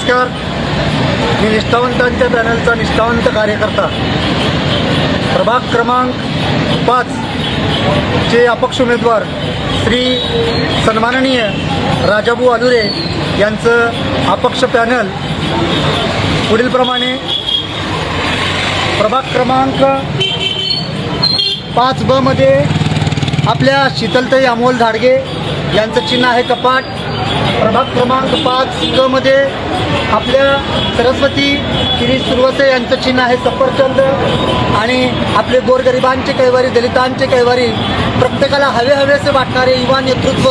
नमस्कार. मी निष्ठावंतांच्या पॅनलचा निष्ठावंत कार्यकर्ता प्रभाग क्रमांक 5 चे अपक्ष उमेदवार श्री सन्माननीय राजाभाऊ आलुरे यांचं अपक्ष पॅनल पुढीलप्रमाणे प्रभाग क्रमांक 5B मध्ये आपल्या शीतलताई अमोल धाडगे यांचं चिन्ह आहे कपाट. प्रभाग क्रमांक 5K मध्ये आपल्या सरस्वती शिरीष सुरवसे यांचं चिन्ह आहे सफरचंद. आणि आपले गोरगरिबांचे कैवारी, दलितांचे कैवारी, प्रत्येकाला हवेसे वाटणारे युवा नेतृत्व,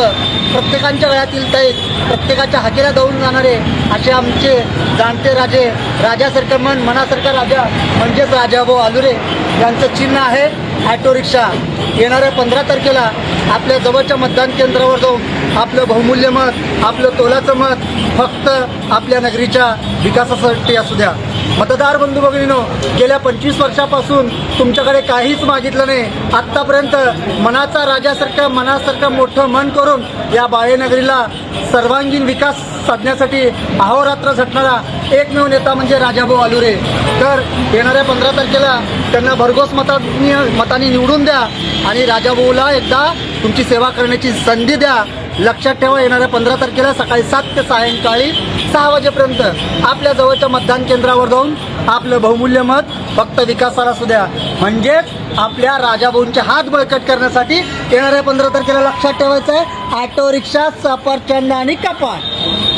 प्रत्येकांच्या गळ्यातील तैत, प्रत्येकाच्या हाकेला दौडून जाणारे असे आमचे जाणते राजे, राजासारखं मनासारखा राजा म्हणजेच राजाभाऊ आलुरे यांचं चिन्ह आहे ॲटो रिक्षा. येणाऱ्या 15 तारखेला आपल्या जवळच्या मतदान केंद्रावर जाऊन आपलं बहुमूल्य मत, आपलं तोलाचं मत फक्त आपल्या नगरीच्या विकासासाठी असू द्या. मतदार बंधू भगिनींनो, गेल्या 25 वर्षापासून तुमच्याकडे काहीच मागितलं नाही. आत्तापर्यंत मनासारखं मोठं मन करून या बाळेनगरीला सर्वांगीण विकास साधण्यासाठी अहोरात्र झटणारा एकमेव नेता म्हणजे राजाभाऊ आलुरे. तर येणाऱ्या 15 तारखेला त्यांना भरघोस मतांनी निवडून द्या आणि राजाभाऊला एकदा तुमची सेवा करण्याची संधी द्या. लक्षात ठेवा, येणाऱ्या 15 तारखेला सकाळी 7 ते सायंकाळी 6 वाजेपर्यंत आपल्या जवळच्या मतदान केंद्रावर जाऊन आपलं बहुमूल्य मत फक्त विकासाला असू द्या. म्हणजेच आपल्या राजाभाऊंचे हात बळकट करण्यासाठी येणाऱ्या 15 तारखेला लक्षात ठेवायचं आहे ॲटो रिक्षा, सफरचंद आणि कपाट.